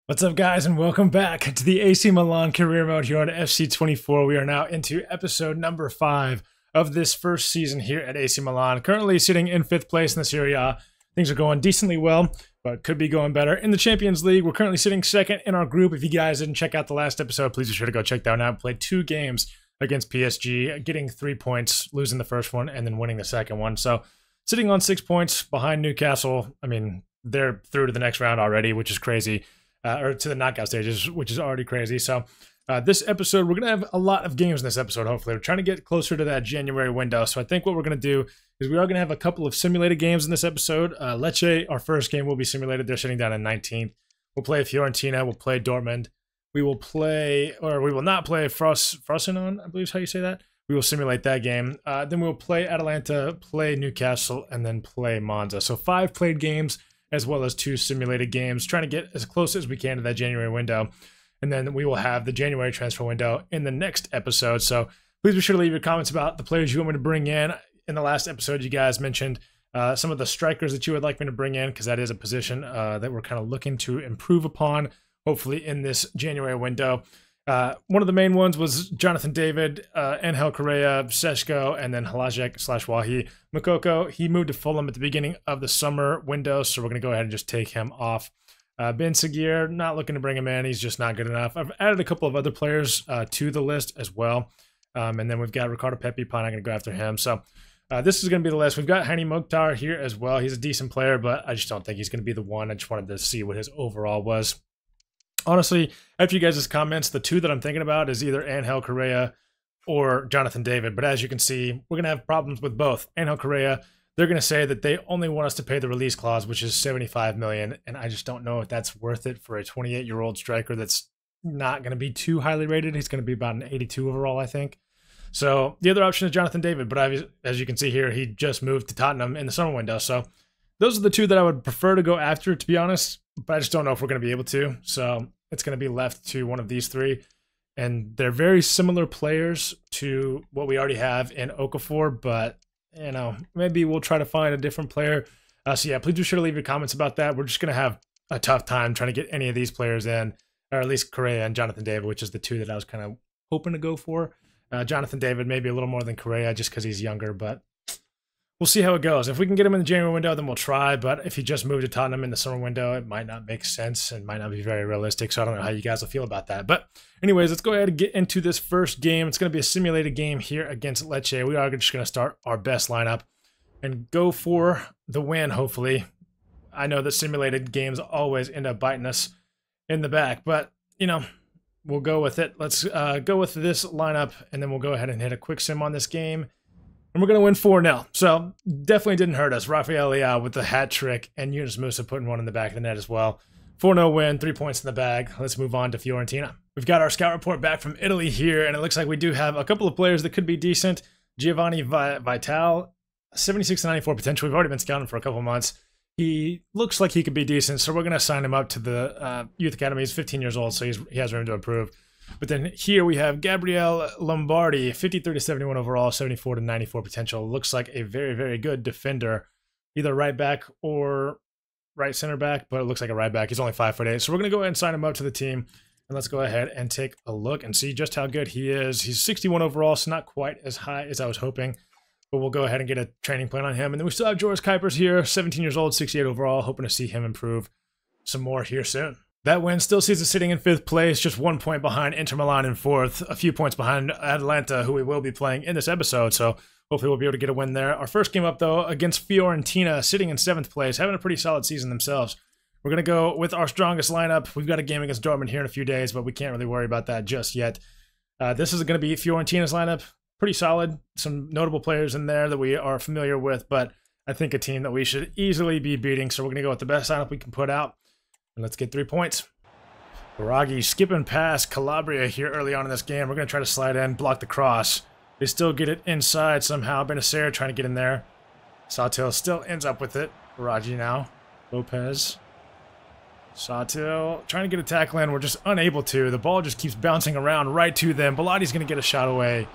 What's up, guys, and welcome back to the AC Milan career mode here on FC24. We are now into episode number 5 of this first season here at AC Milan. Currently sitting in 5th place in the Serie A. Things are going decently well, but could be going better. In the Champions League, we're currently sitting 2nd in our group. If you guys didn't check out the last episode, please be sure to go check that one out. We played 2 games against PSG, getting 3 points, losing the first one, and then winning the second one. So sitting on 6 points behind Newcastle. I mean, they're through to the next round already, which is crazy. Or to the knockout stages, which is already crazy. So this episode, we're going to have a lot of games in this episode, hopefully. We're trying to get closer to that January window. So I think what we're going to do is we are going to have a couple of simulated games in this episode. Lecce, our first game, will be simulated. They're sitting down in 19th. We'll play Fiorentina. We'll play Dortmund. We will play, or we will not play Frosinone, I believe is how you say that. We will simulate that game. Then we'll play Atalanta, play Newcastle, and then play Monza. So 5 played games, as well as 2 simulated games, trying to get as close as we can to that January window. And then we will have the January transfer window in the next episode. So please be sure to leave your comments about the players you want me to bring in. In the last episode, you guys mentioned some of the strikers that you would like me to bring in, because that is a position that we're kind of looking to improve upon, hopefully in this January window. One of the main ones was Jonathan David, Angel Correa, Seshko, and then Halajek/Wahi. Makoko, he moved to Fulham at the beginning of the summer window, so we're going to go ahead and just take him off. Ben Seguir, not looking to bring him in. He's just not good enough. I've added a couple of other players to the list as well. And then we've got Ricardo Pepi, probably not going to go after him. So this is going to be the list. We've got Hani Mokhtar here as well. He's a decent player, but I just don't think he's going to be the one. I just wanted to see what his overall was. Honestly, after you guys' comments, the 2 that I'm thinking about is either Angel Correa or Jonathan David. But as you can see, we're going to have problems with both. Angel Correa, they're going to say that they only want us to pay the release clause, which is $75 million. And I just don't know if that's worth it for a 28-year-old striker that's not going to be too highly rated. He's going to be about an 82 overall, I think. So the other option is Jonathan David. But as you can see here, he just moved to Tottenham in the summer window. So those are the 2 that I would prefer to go after, to be honest. But I just don't know if we're going to be able to. So it's going to be left to one of these 3. And they're very similar players to what we already have in Okafor. But, you know, maybe we'll try to find a different player. So, yeah, please be sure to leave your comments about that. We're just going to have a tough time trying to get any of these players in. Or at least Correa and Jonathan David, which is the 2 that I was kind of hoping to go for. Jonathan David, maybe a little more than Correa just because he's younger. But we'll see how it goes. If we can get him in the January window, then we'll try. But if he just moved to Tottenham in the summer window, it might not make sense and might not be very realistic. So I don't know how you guys will feel about that. But anyways, let's go ahead and get into this first game. It's going to be a simulated game here against Lecce. We are just going to start our best lineup and go for the win, hopefully. I know that simulated games always end up biting us in the back. But, you know, we'll go with it. Let's go with this lineup, and then we'll go ahead and hit a quick sim on this game. And we're going to win 4-0. So definitely didn't hurt us. Rafael Leao with the hat trick, and Yunus Musa putting one in the back of the net as well. 4-0 win, 3 points in the bag. Let's move on to Fiorentina. We've got our scout report back from Italy here, and it looks like we do have a couple of players that could be decent. Giovanni Vital, 76-94 potential. We've already been scouting for a couple months. He looks like he could be decent, so we're going to sign him up to the youth academy. He's 15 years old, so he has room to improve. But then here we have Gabriele Lombardi, 53-71 overall, 74-94 potential. Looks like a very, very good defender, either right back or right center back, but it looks like a right back. He's only 5'8", so we're going to go ahead and sign him up to the team. And let's go ahead and take a look and see just how good he is. He's 61 overall, so not quite as high as I was hoping. But we'll go ahead and get a training plan on him. And then we still have Joris Kuipers here, 17 years old, 68 overall, hoping to see him improve some more here soon. That win still sees us sitting in 5th place, just 1 point behind Inter Milan in 4th, a few points behind Atalanta, who we will be playing in this episode, so hopefully we'll be able to get a win there. Our first game up, though, against Fiorentina, sitting in 7th place, having a pretty solid season themselves. We're going to go with our strongest lineup. We've got a game against Dortmund here in a few days, but we can't really worry about that just yet. This is going to be Fiorentina's lineup. Pretty solid. Some notable players in there that we are familiar with, but I think a team that we should easily be beating, so we're going to go with the best lineup we can put out. And let's get 3 points. Baraghi skipping past Calabria here early on in this game. We're going to try to slide in, block the cross. They still get it inside somehow. Benacer trying to get in there. Satil still ends up with it. Baraghi now. Lopez. Satil trying to get a tackle in. We're just unable to. The ball just keeps bouncing around right to them. Balati's going to get a shot away.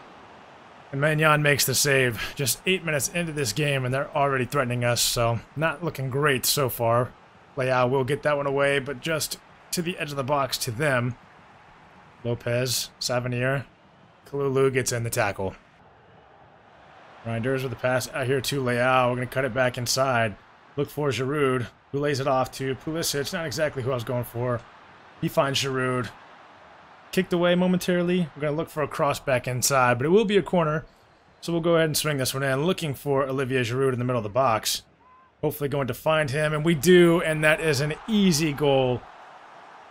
And Magnan makes the save. Just 8 minutes into this game, and they're already threatening us. So not looking great so far. Leao will get that one away, but just to the edge of the box to them. Lopez, Savanier, Kalulu gets in the tackle. Reinders with the pass out here to Leao. We're going to cut it back inside. Look for Giroud, who lays it off to Pulisic. Not exactly who I was going for. He finds Giroud. Kicked away momentarily. We're going to look for a cross back inside, but it will be a corner. So we'll go ahead and swing this one in, looking for Olivier Giroud in the middle of the box. Hopefully going to find him, and we do, and that is an easy goal.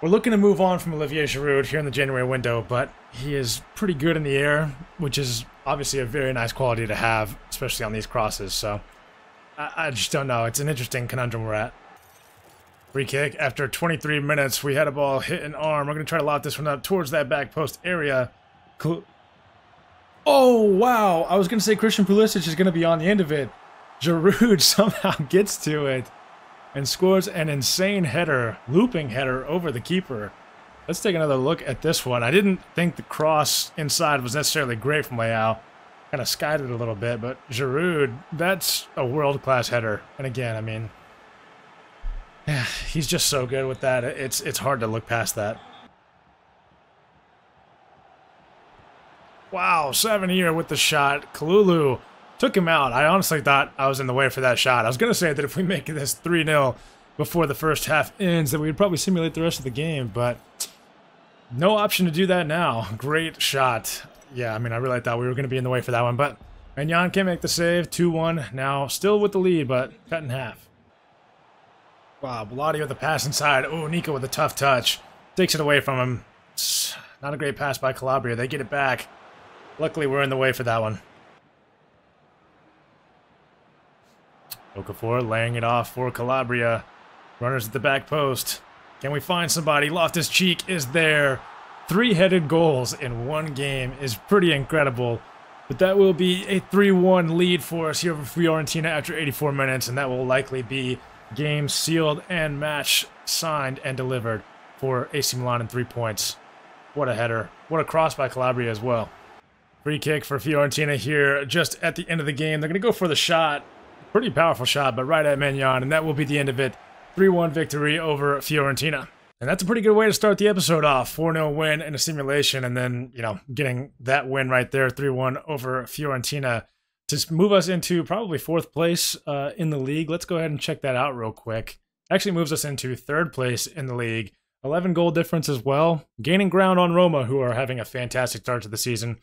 We're looking to move on from Olivier Giroud here in the January window, but he is pretty good in the air, which is obviously a very nice quality to have, especially on these crosses. So I just don't know. It's an interesting conundrum we're at. Free kick. After 23 minutes, we had a ball hit an arm. We're going to try to lob this one up towards that back post area. Oh, wow. I was going to say Christian Pulisic is going to be on the end of it. Giroud somehow gets to it and scores an insane header, looping header over the keeper. Let's take another look at this one. I didn't think the cross inside was necessarily great from Leao. Kind of skied it a little bit, but Giroud, that's a world-class header. And again, I mean, yeah, he's just so good with that. It's hard to look past that. Wow, Savanier with the shot. Kalulu took him out. I honestly thought I was in the way for that shot. I was going to say that if we make this 3-0 before the first half ends, that we would probably simulate the rest of the game, but no option to do that now. Great shot. Yeah, I mean, I really thought we were going to be in the way for that one, but Magnan can't make the save. 2-1. Now still with the lead, but cut in half. Wow, Bellotti with the pass inside. Oh, Nico with a tough touch. Takes it away from him. It's not a great pass by Calabria. They get it back. Luckily, we're in the way for that one. Okafor laying it off for Calabria. Runners at the back post. Can we find somebody? Loftus-Cheek is there. 3-headed goals in one game is pretty incredible. But that will be a 3-1 lead for us here for Fiorentina after 84 minutes, and that will likely be game sealed and match signed and delivered for AC Milan in 3 points. What a header. What a cross by Calabria as well. Free kick for Fiorentina here just at the end of the game. They're going to go for the shot. Pretty powerful shot, but right at Magnan, and that will be the end of it. 3-1 victory over Fiorentina. And that's a pretty good way to start the episode off. 4-0 win in a simulation, and then, you know, getting that win right there, 3-1 over Fiorentina, to move us into probably 4th place in the league. Let's go ahead and check that out real quick. Actually moves us into 3rd place in the league. 11 goal difference as well. Gaining ground on Roma, who are having a fantastic start to the season.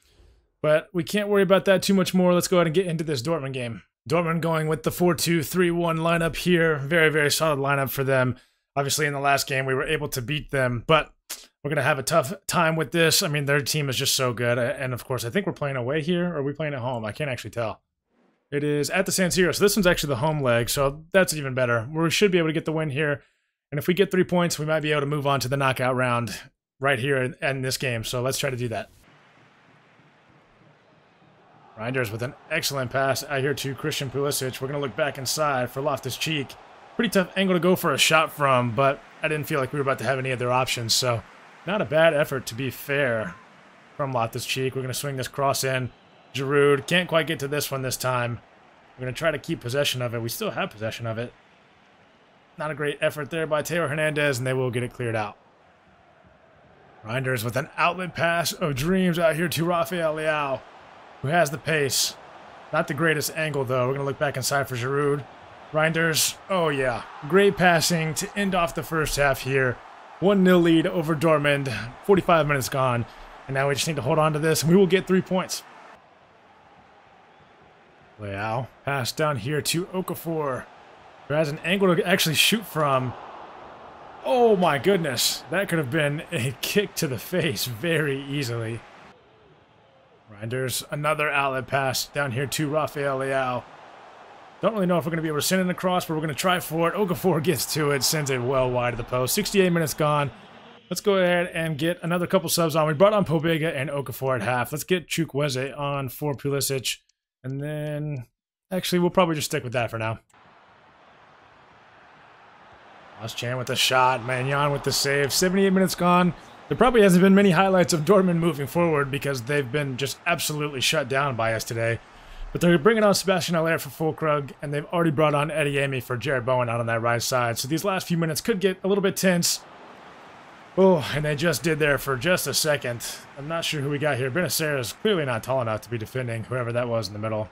But we can't worry about that too much more. Let's go ahead and get into this Dortmund game. Dortmund going with the 4-2-3-1 lineup here. Very, very solid lineup for them. Obviously, in the last game, we were able to beat them, but we're going to have a tough time with this. I mean, their team is just so good. And, of course, I think we're playing away here, or are we playing at home? I can't actually tell. It is at the San Siro, so this one's actually the home leg, so that's even better. We should be able to get the win here. And if we get 3 points, we might be able to move on to the knockout round right here in this game. So let's try to do that. Reinders with an excellent pass out here to Christian Pulisic. We're going to look back inside for Loftus-Cheek. Pretty tough angle to go for a shot from, but I didn't feel like we were about to have any other options. So not a bad effort, to be fair, from Loftus-Cheek. We're going to swing this cross in. Giroud can't quite get to this one this time. We're going to try to keep possession of it. We still have possession of it. Not a great effort there by Teo Hernandez, and they will get it cleared out. Reinders with an outlet pass of dreams out here to Rafael Leao, who has the pace. Not the greatest angle, though. We're going to look back inside for Giroud. Reinders, oh yeah. Great passing to end off the first half here. 1-0 lead over Dortmund. 45 minutes gone. And now we just need to hold on to this, and we will get 3 points. Leao, pass down here to Okafor, who has an angle to actually shoot from. Oh my goodness. That could have been a kick to the face very easily. Reinders, another outlet pass down here to Rafael Leao. Don't really know if we're going to be able to send it across, but we're going to try for it. Okafor gets to it, sends it well wide of the post. 68 minutes gone. Let's go ahead and get another couple subs on. We brought on Pobega and Okafor at half. Let's get Chukwueze on for Pulisic. And then, actually, we'll probably just stick with that for now. Chan with the shot. Magnan with the save. 78 minutes gone. There probably hasn't been many highlights of Dortmund moving forward because they've been just absolutely shut down by us today. But they're bringing on Sebastian Haller for Fulkrug, and they've already brought on Eddie Amy for Jared Bowen out on that right side. So these last few minutes could get a little bit tense. Oh, and they just did there for just a second. I'm not sure who we got here. Benacer is clearly not tall enough to be defending whoever that was in the middle.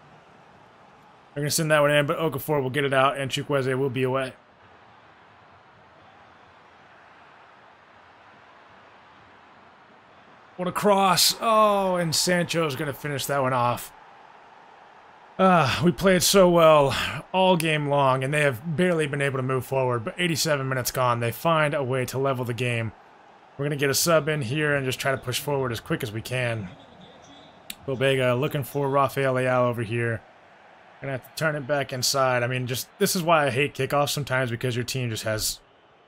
They're going to send that one in, but Okafor will get it out, and Chukwueze will be away. What a cross. Oh, and Sancho's going to finish that one off. We played so well all game long, and they have barely been able to move forward, but 87 minutes gone. They find a way to level the game. We're going to get a sub in here and just try to push forward as quick as we can. Bobega looking for Rafael Leao over here. Going to have to turn it back inside. I mean, just this is why I hate kickoffs sometimes, because your team just has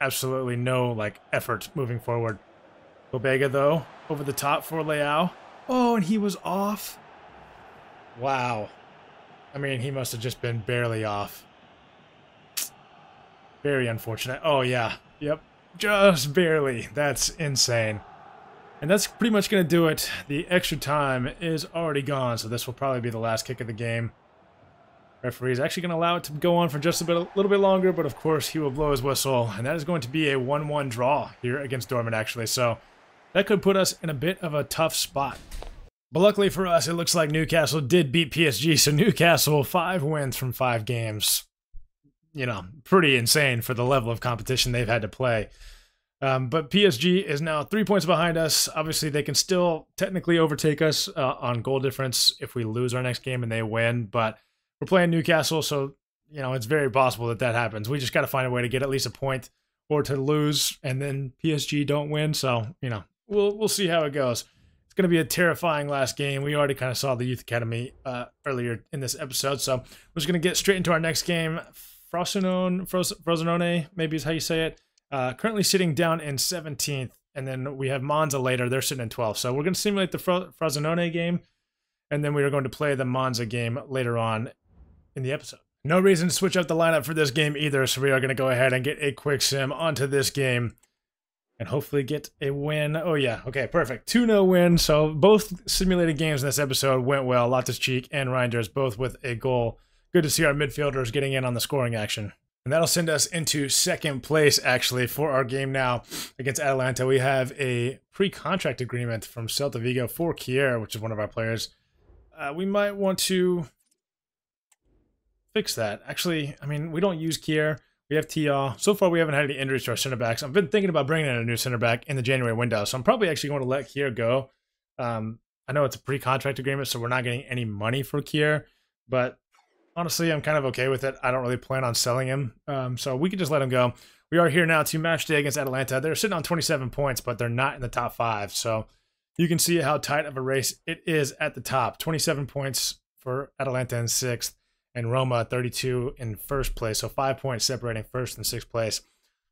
absolutely no, like, effort moving forward. Bobega, though, over the top for Leao. Oh, and he was off. Wow. I mean, he must have just been barely off. Very unfortunate. Oh, yeah. Yep. Just barely. That's insane. And that's pretty much going to do it. The extra time is already gone, so this will probably be the last kick of the game. Referee is actually going to allow it to go on for just a little bit longer, but of course he will blow his whistle, and that is going to be a 1-1 draw here against Dortmund, actually. So that could put us in a bit of a tough spot. But luckily for us, it looks like Newcastle did beat PSG, so Newcastle, 5 wins from 5 games. You know, pretty insane for the level of competition they've had to play. But PSG is now 3 points behind us. Obviously, they can still technically overtake us on goal difference if we lose our next game and they win. But we're playing Newcastle, so, you know, it's very possible that that happens. We just got to find a way to get at least a point or to lose, and then PSG don't win. So, you know, we'll see how it goes. It's going to be a terrifying last game. We already kind of saw the Youth Academy earlier in this episode, so we're just going to get straight into our next game. Frosinone, maybe is how you say it. Currently sitting down in 17th, and then we have Monza later. They're sitting in 12th. So we're going to simulate the Frosinone game, and then we are going to play the Monza game later on in the episode. No reason to switch up the lineup for this game either, so we are going to go ahead and get a quick sim onto this game and hopefully get a win. Oh, yeah. Okay, perfect. 2-0 win. So both simulated games in this episode went well. Loftus-Cheek and Reinders both with a goal. Good to see our midfielders getting in on the scoring action. And that'll send us into second place, actually, for our game now against Atalanta. We have a pre-contract agreement from Celta Vigo for Kier, which is one of our players. We might want to fix that. Actually, I mean, we don't use Kier. We have Tia. So far, we haven't had any injuries to our center backs. I've been thinking about bringing in a new center back in the January window, so I'm probably actually going to let Kier go. I know it's a pre-contract agreement, so we're not getting any money for Kier, but honestly, I'm kind of okay with it. I don't really plan on selling him, so we can just let him go. We are here now to match day against Atalanta. They're sitting on 27 points, but they're not in the top 5, so you can see how tight of a race it is at the top. 27 points for Atalanta in 6th, and Roma 32 in 1st place, so 5 points separating 1st and 6th place.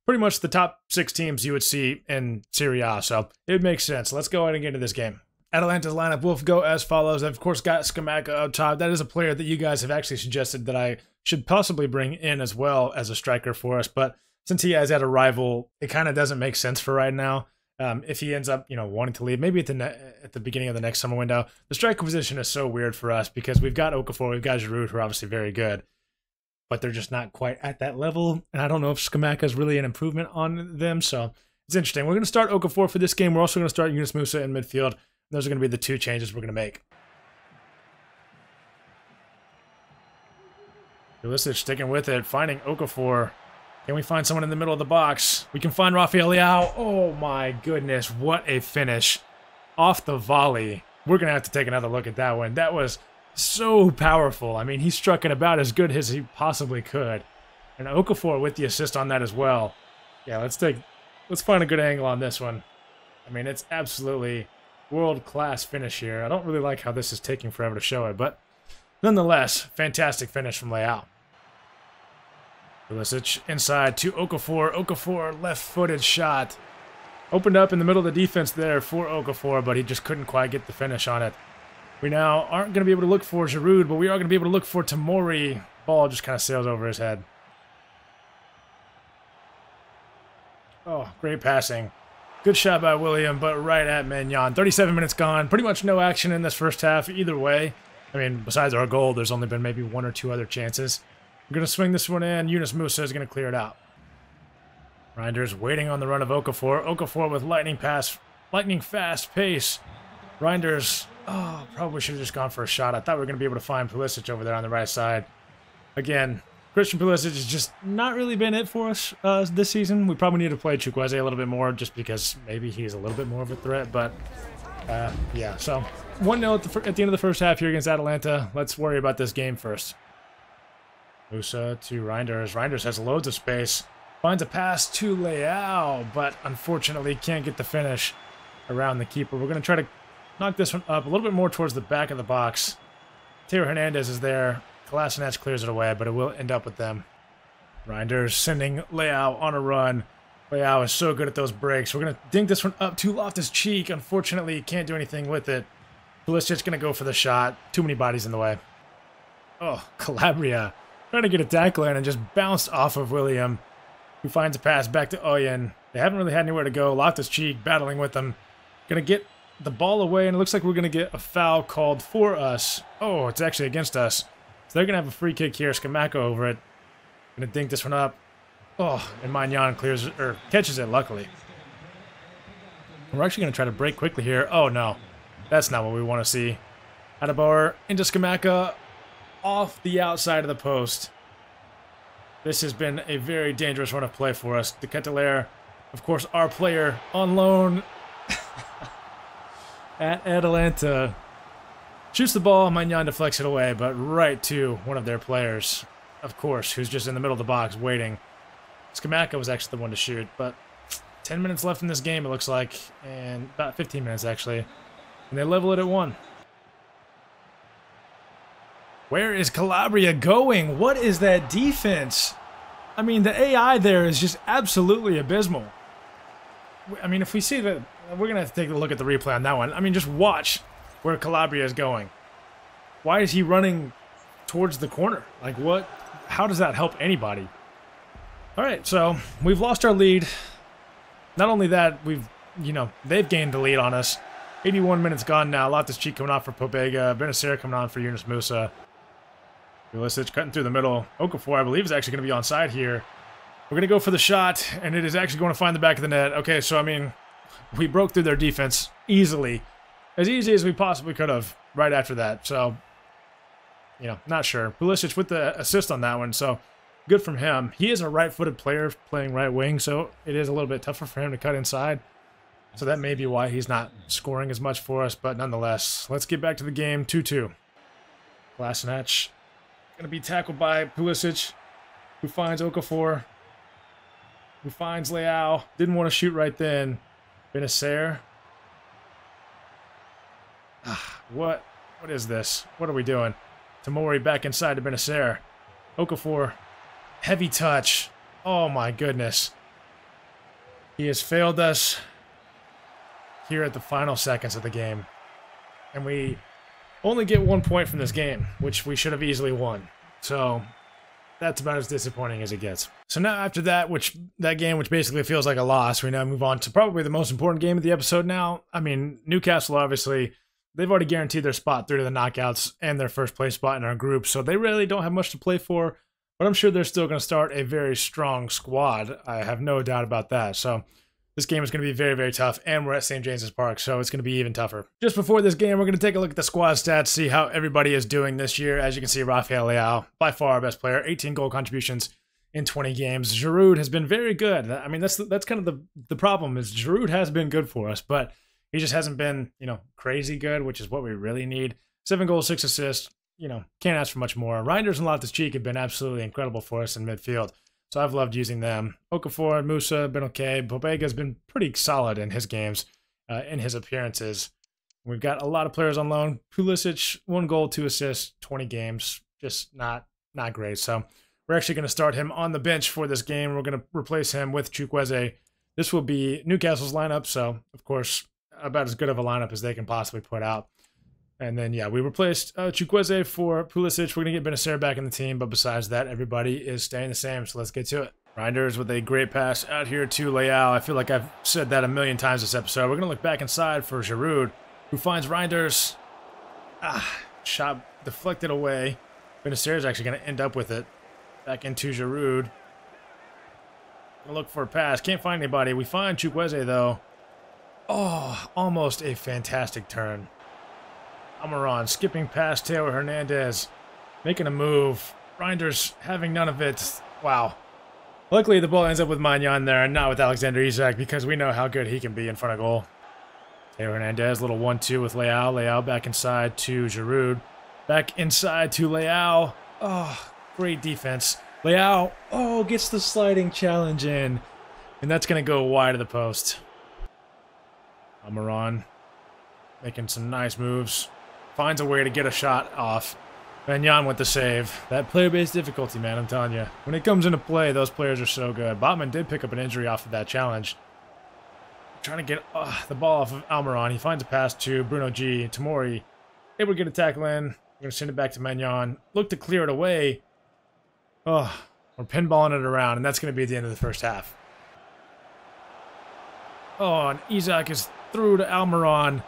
Pretty much the top 6 teams you would see in Serie A, so it makes sense. Let's go ahead and get into this game. Atalanta's lineup will go as follows. I've, of course, got Scamacca up top. That is a player that you guys have actually suggested that I should possibly bring in as well as a striker for us, but since he has had a rival, it kind of doesn't make sense for right now. If he ends up, you know, wanting to leave, maybe at the beginning of the next summer window. The striker position is so weird for us because we've got Okafor, we've got Giroud, who are obviously very good, but they're just not quite at that level. And I don't know if Scamacca is really an improvement on them, so it's interesting. We're going to start Okafor for this game. We're also going to start Yunus Musa in midfield. Those are going to be the 2 changes we're going to make. Pulisic sticking with it, finding Okafor. Can we find someone in the middle of the box? We can find Rafael Leao. Oh my goodness, what a finish. Off the volley. We're going to have to take another look at that one. That was so powerful. I mean, he struck it about as good as he possibly could. And Okafor with the assist on that as well. Yeah, let's find a good angle on this one. I mean, it's absolutely world-class finish here. I don't really like how this is taking forever to show it, but nonetheless, fantastic finish from Leao. Pulisic inside to Okafor. Okafor, left-footed shot. Opened up in the middle of the defense there for Okafor, but he just couldn't quite get the finish on it. We now aren't going to be able to look for Giroud, but we are going to be able to look for Tomori. Ball just kind of sails over his head. Oh, great passing. Good shot by William, but right at Maignan. 37 minutes gone. Pretty much no action in this first half either way. I mean, besides our goal, there's only been maybe 1 or 2 other chances. We're going to swing this one in. Yunus Musa is going to clear it out. Reinders waiting on the run of Okafor. Okafor with lightning fast pace. Reinders, oh, probably should have just gone for a shot. I thought we were going to be able to find Pulisic over there on the right side. Again, Christian Pulisic has just not really been it for us this season. We probably need to play Chukwueze a little bit more just because maybe he's a little bit more of a threat. But, yeah, so 1-0 at the end of the first half here against Atalanta. Let's worry about this game first. Musa to Reinders. Reinders has loads of space. Finds a pass to Leao, but unfortunately can't get the finish around the keeper. We're going to try to knock this one up a little bit more towards the back of the box. Teo Hernandez is there. Kolasinac clears it away, but it will end up with them. Reinders sending Leao on a run. Leao is so good at those breaks. We're going to dink this one up to Loftus-Cheek. Unfortunately, can't do anything with it. Pulisic's going to go for the shot. Too many bodies in the way. Oh, Calabria trying to get a tackle in and just bounced off of William, who finds a pass back to Oyen. They haven't really had anywhere to go. Loftus-Cheek battling with them. Going to get the ball away, and it looks like we're going to get a foul called for us. Oh, it's actually against us. So they're going to have a free kick here. Scamacca over it. Going to dink this one up. Oh, and Magnan catches it, luckily. We're actually going to try to break quickly here. Oh, no. That's not what we want to see. Adebayor into Scamacca off the outside of the post. This has been a very dangerous run of play for us. De Ketelaere, of course, our player on loan at Atalanta. Shoots the ball, Magnan deflects it away, but right to one of their players, of course, who's just in the middle of the box waiting. Scamacca was actually the one to shoot, but 10 minutes left in this game, it looks like, and about 15 minutes, actually. And they level it at 1. Where is Calabria going? What is that defense? I mean, the AI there is just absolutely abysmal. I mean, if we see that, we're going to have to take a look at the replay on that one. I mean, just watch where Calabria is going. Why is he running towards the corner? Like, what? How does that help anybody? All right, so we've lost our lead. Not only that, they've gained the lead on us. 81 minutes gone now. Loftus-Cheek coming off for Pobega. Benacer coming on for Yunus Musa. Pulisic cutting through the middle. Okafor, I believe, is actually going to be onside here. We're going to go for the shot, and it is actually going to find the back of the net. Okay, so, I mean, we broke through their defense easily. As easy as we possibly could have right after that. So, not sure. Pulisic with the assist on that one, so good from him. He is a right-footed player playing right wing, so it is a little bit tougher for him to cut inside. So that may be why he's not scoring as much for us, but nonetheless, let's get back to the game. 2-2. Kolasinac going to be tackled by Pulisic, who finds Okafor, who finds Leao. Didn't want to shoot right then. Benacer. What is this? What are we doing? Tamori back inside to Benacer. Okafor. Heavy touch. Oh my goodness. He has failed us here at the final seconds of the game. And we only get 1 point from this game, which we should have easily won. So that's about as disappointing as it gets. So now after that game, which basically feels like a loss, we now move on to probably the most important game of the episode now. I mean, Newcastle, obviously, they've already guaranteed their spot through to the knockouts and their first place spot in our group, so they really don't have much to play for, but I'm sure they're still going to start a very strong squad. I have no doubt about that. So this game is going to be very, very tough, and we're at St. James's Park, so it's going to be even tougher. Just before this game, we're going to take a look at the squad stats, see how everybody is doing this year. As you can see, Rafael Leao, by far our best player, 18 goal contributions in 20 games. Giroud has been very good. I mean, that's kind of the problem is Giroud has been good for us, but he just hasn't been, crazy good, which is what we really need. 7 goals, 6 assists. Can't ask for much more. Reinders and Loftus-Cheek have been absolutely incredible for us in midfield. So I've loved using them. Okafor and Musa have been okay. Pobega's been pretty solid in his games, in his appearances. We've got a lot of players on loan. Pulisic, 1 goal, 2 assists, 20 games. Just not great. So we're actually going to start him on the bench for this game. We're going to replace him with Chukwueze. This will be Newcastle's lineup, so, of course, about as good of a lineup as they can possibly put out. And then, yeah, we replaced Chukwueze for Pulisic. We're going to get Benacer back in the team, but besides that, everybody is staying the same, so let's get to it. Reinders with a great pass out here to Leao. I feel like I've said that a million times this episode. We're going to look back inside for Giroud, who finds Reinders. Shot deflected away. Benacer is actually going to end up with it. Back into Giroud. Gonna look for a pass. Can't find anybody. We find Chukwueze, though. Oh, almost a fantastic turn. Almiron skipping past Taylor Hernandez. Making a move. Reinders having none of it. Wow. Luckily, the ball ends up with Magnan there and not with Alexander Isak because we know how good he can be in front of goal. Taylor Hernandez, little 1-2 with Leao. Leao back inside to Giroud. Back inside to Leao. Oh, great defense. Leao, oh, gets the sliding challenge in. And that's going to go wide of the post. Almiron making some nice moves. Finds a way to get a shot off. Magnan with the save. That player-based difficulty, man, I'm telling you. When it comes into play, those players are so good. Botman did pick up an injury off of that challenge. Trying to get the ball off of Almiron. He finds a pass to Bruno G. Tomori able to get a tackle in. We're going to send it back to Magnan. Look to clear it away. Oh, we're pinballing it around, and that's going to be at the end of the first half. Oh, and Isak is through to Almiron.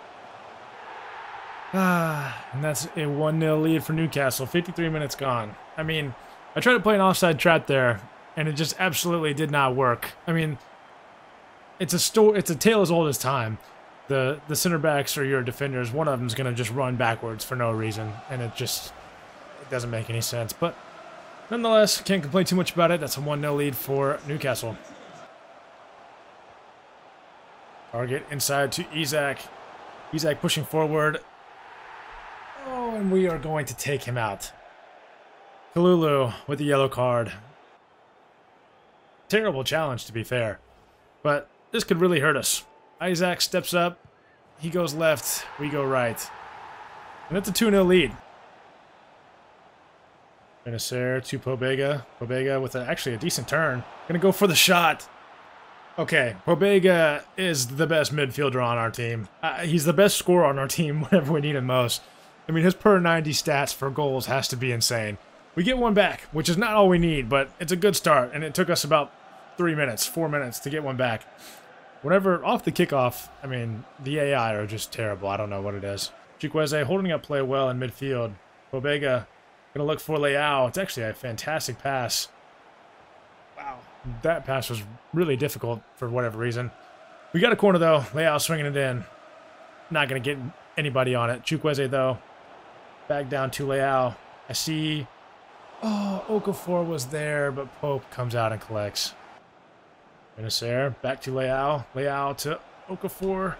And that's a 1-0 lead for Newcastle. 53 minutes gone. I mean, I tried to play an offside trap there, and it just absolutely did not work. I mean, it's a tale as old as time. The center backs or your defenders, one of them is going to just run backwards for no reason, and it doesn't make any sense. But nonetheless, can't complain too much about it. That's a 1-0 lead for Newcastle. Target inside to Isak. Isak pushing forward. Oh, and we are going to take him out. Kalulu with the yellow card. Terrible challenge, to be fair. But this could really hurt us. Isak steps up. He goes left. We go right. And that's a 2-0 lead. Benacer to Pobega. Pobega with actually a decent turn. Gonna go for the shot. Okay, Pobega is the best midfielder on our team. He's the best scorer on our team whenever we need him most. I mean, his per 90 stats for goals has to be insane. We get one back, which is not all we need, but it's a good start, and it took us about 4 minutes to get one back. Whenever, off the kickoff, I mean, the AI are just terrible. I don't know what it is. Chukwueze holding up play well in midfield. Pobega gonna look for Leao. It's actually a fantastic pass. Wow, that pass was really difficult for whatever reason. We got a corner, though. Leao swinging it in. Not gonna get anybody on it. Chukwueze, though. Back down to Leao. I see... Oh, Okafor was there, but Pope comes out and collects. Benacer, back to Leao. Leao to Okafor.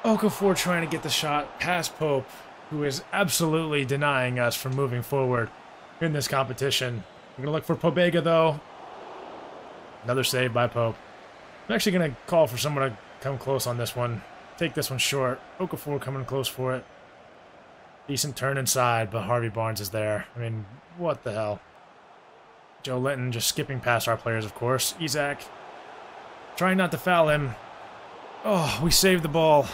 Okafor trying to get the shot past Pope, who is absolutely denying us from moving forward in this competition. We're going to look for Pobega, though. Another save by Pope. I'm actually going to call for someone to come close on this one. Take this one short. Okafor coming close for it. Decent turn inside, but Harvey Barnes is there. I mean, what the hell? Joe Linton just skipping past our players, of course. Isak trying not to foul him. Oh, we saved the ball.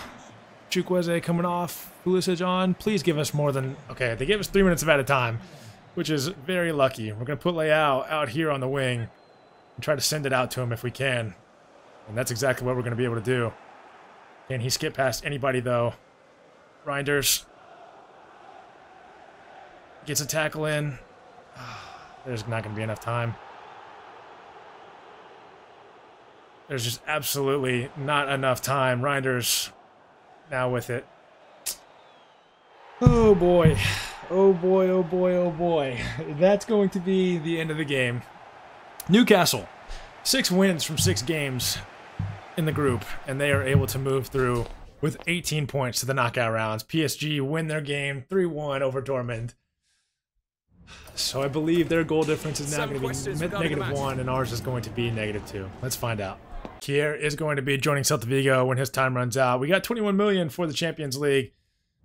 Chukwueze coming off. Pulisic on. Please give us more than... Okay, they gave us 3 minutes of added time, which is very lucky. We're going to put Leao out here on the wing and try to send it out to him if we can. And that's exactly what we're going to be able to do. Can he skip past anybody, though? Reinders gets a tackle in. There's not going to be enough time. There's just absolutely not enough time. Reinders now with it. Oh boy. Oh boy, oh boy, oh boy. That's going to be the end of the game. Newcastle, 6 wins from 6 games in the group, and they are able to move through with 18 points to the knockout rounds. PSG win their game 3-1 over Dortmund. So I believe their goal difference is now going to be -1, and ours is going to be -2. Let's find out. Kier is going to be joining Celta Vigo when his time runs out. We got 21 million for the Champions League,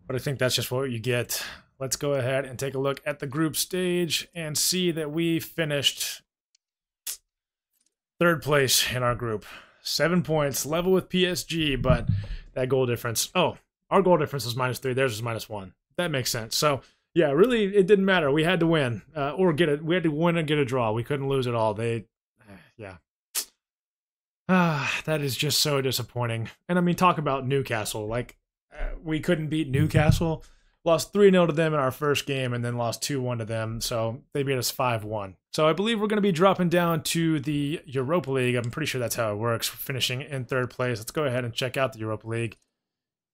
but I think that's just what you get. Let's go ahead and take a look at the group stage and see that we finished 3rd place in our group. 7 points, level with PSG, but that goal difference... Oh, our goal difference was -3, theirs was -1. That makes sense. So... yeah, really, it didn't matter. We had to win, or get it. We had to win and get a draw. We couldn't lose at all. Yeah. That is just so disappointing. And I mean, talk about Newcastle. Like, we couldn't beat Newcastle. Lost 3-0 to them in our first game and then lost 2-1 to them. So they beat us 5-1. So I believe we're going to be dropping down to the Europa League. I'm pretty sure that's how it works. Finishing in 3rd place. Let's go ahead and check out the Europa League.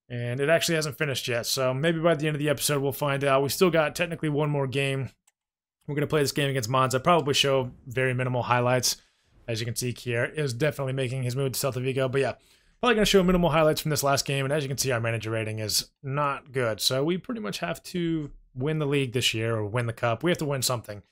And it actually hasn't finished yet. So maybe by the end of the episode, we'll find out. We still got technically one more game. We're going to play this game against Monza. Probably show very minimal highlights. As you can see, Kier is definitely making his move to Celta Vigo. But yeah, probably going to show minimal highlights from this last game. And as you can see, our manager rating is not good. So we pretty much have to win the league this year or win the cup. We have to win something.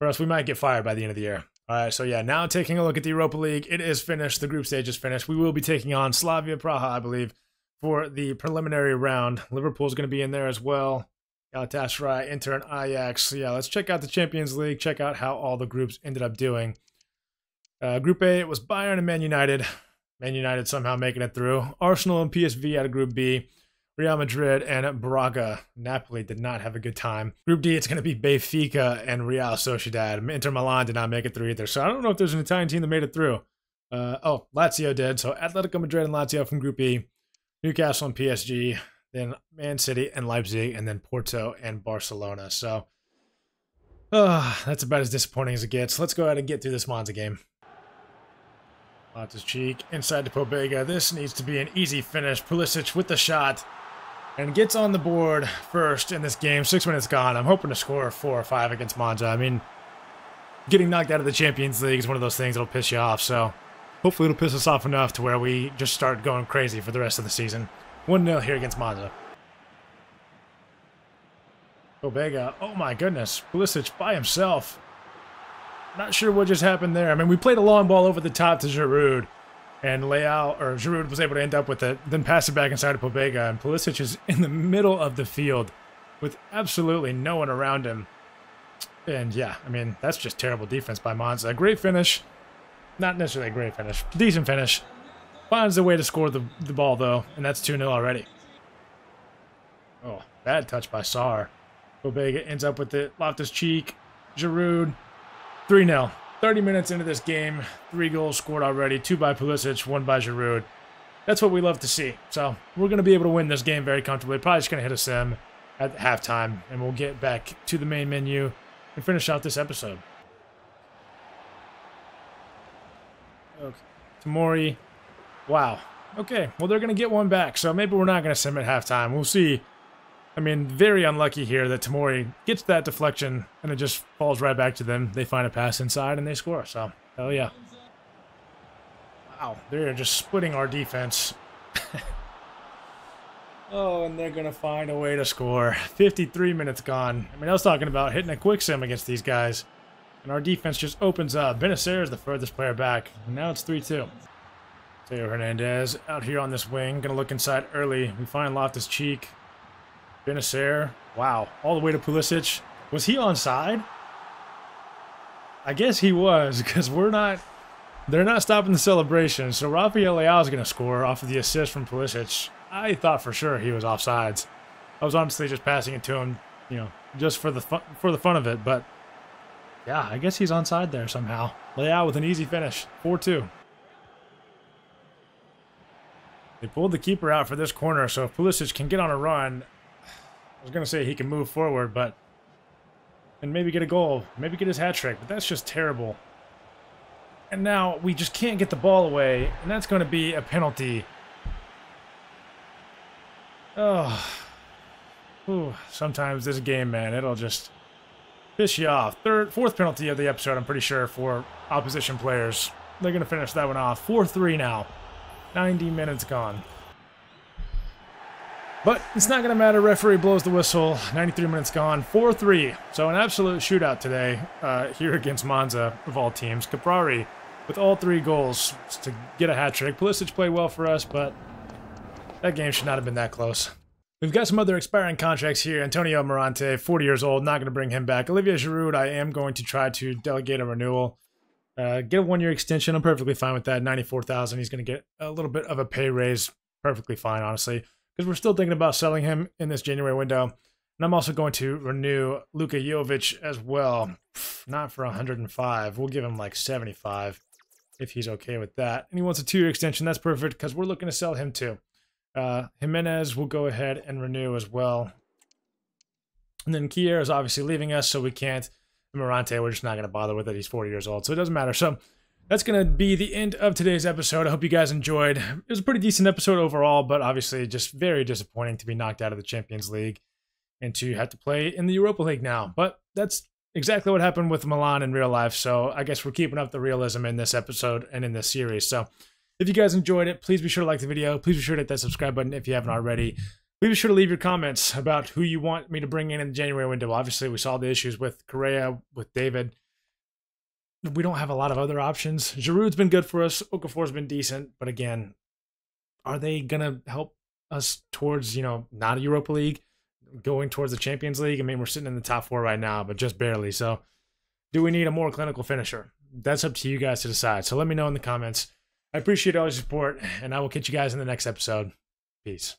Or else we might get fired by the end of the year. All right, so yeah, now taking a look at the Europa League. It is finished. The group stage is finished. We will be taking on Slavia Praha, I believe, for the preliminary round. Liverpool's going to be in there as well. Galatasaray, Inter, and Ajax. So yeah, let's check out the Champions League. Check out how all the groups ended up doing. Group A, it was Bayern and Man United. Man United somehow making it through. Arsenal and PSV out of Group B. Real Madrid and Braga. Napoli did not have a good time. Group D, it's going to be Benfica and Real Sociedad. Inter Milan did not make it through either. So I don't know if there's an Italian team that made it through. Oh, Lazio did. So Atletico Madrid and Lazio from Group E. Newcastle and PSG. Then Man City and Leipzig. And then Porto and Barcelona. So that's about as disappointing as it gets. Let's go ahead and get through this Monza game. Loftus-Cheek inside to Pobega. This needs to be an easy finish. Pulisic with the shot and gets on the board first in this game. 6 minutes gone. I'm hoping to score 4 or 5 against Monza. I mean, getting knocked out of the Champions League is one of those things that'll piss you off. So hopefully it'll piss us off enough to where we just start going crazy for the rest of the season. 1-0 here against Monza. Pobega. Oh my goodness. Pulisic by himself. Not sure what just happened there. I mean, we played a long ball over the top to Giroud, and Giroud was able to end up with it, then pass it back inside to Pobega, and Pulisic is in the middle of the field with absolutely no one around him. And yeah, I mean, that's just terrible defense by Monza. Great finish. Not necessarily a great finish. Decent finish. Finds a way to score the ball, though, and that's 2-0 already. Oh, bad touch by Sarr. Pobega ends up with it. Loftus-Cheek, Giroud. 3-0. 30 minutes into this game, 3 goals scored already, 2 by Pulisic, 1 by Giroud. That's what we love to see. So we're going to be able to win this game very comfortably. Probably just going to hit a sim at halftime, and we'll get back to the main menu and finish out this episode. Okay. Tamori. Wow. Okay, well, they're going to get one back, so maybe we're not going to sim at halftime. We'll see. I mean, very unlucky here that Tamori gets that deflection and it just falls right back to them. They find a pass inside and they score. So, hell yeah. Wow, they're just splitting our defense. Oh, and they're going to find a way to score. 53 minutes gone. I mean, I was talking about hitting a quick sim against these guys. And our defense just opens up. Benacer is the furthest player back. And now it's 3-2. Teo Hernandez out here on this wing. Going to look inside early. We find Loftus-Cheek. Benacer, wow, all the way to Pulisic. Was he onside? I guess he was, because they're not stopping the celebration. So Rafael Leao is going to score off of the assist from Pulisic. I thought for sure he was offsides. I was honestly just passing it to him, you know, just for the fun of it. But yeah, I guess he's onside there somehow. Leao with an easy finish, 4-2. They pulled the keeper out for this corner, so if Pulisic can get on a run, I was going to say he can move forward, and maybe get a goal, maybe get his hat trick, but that's just terrible. And now we just can't get the ball away, and that's going to be a penalty. Oh, ooh, sometimes this game, man, it'll just piss you off. Fourth penalty of the episode, I'm pretty sure, for opposition players. They're going to finish that one off. 4-3 now. 90 minutes gone. But it's not going to matter. Referee blows the whistle. 93 minutes gone. 4-3. So an absolute shootout today here against Monza of all teams. Caprari with all 3 goals to get a hat trick. Pulisic played well for us, but that game should not have been that close. We've got some other expiring contracts here. Antonio Morante, 40 years old. Not going to bring him back. Olivier Giroud, I am going to try to delegate a renewal. Get a 1-year extension. I'm perfectly fine with that. 94,000. He's going to get a little bit of a pay raise. Perfectly fine, honestly. Because we're still thinking about selling him in this January window. And I'm also going to renew Luka Jovic as well. Not for 105. We'll give him like 75 if he's okay with that. And he wants a 2-year extension. That's perfect because we're looking to sell him too. Jimenez will go ahead and renew as well. And then Kier is obviously leaving us, so we can't. Morante, we're just not going to bother with it. He's 40 years old, so it doesn't matter. So that's going to be the end of today's episode. I hope you guys enjoyed. It was a pretty decent episode overall, but obviously just very disappointing to be knocked out of the Champions League and to have to play in the Europa League now. But that's exactly what happened with Milan in real life, so I guess we're keeping up the realism in this episode and in this series. So if you guys enjoyed it, please be sure to like the video. Please be sure to hit that subscribe button if you haven't already. Please be sure to leave your comments about who you want me to bring in the January window. Obviously, we saw the issues with Correa, with David. We don't have a lot of other options. Giroud's been good for us. Okafor's been decent. But again, are they going to help us towards, not a Europa League, going towards the Champions League? I mean, we're sitting in the top 4 right now, but just barely. So do we need a more clinical finisher? That's up to you guys to decide. So let me know in the comments. I appreciate all your support, and I will catch you guys in the next episode. Peace.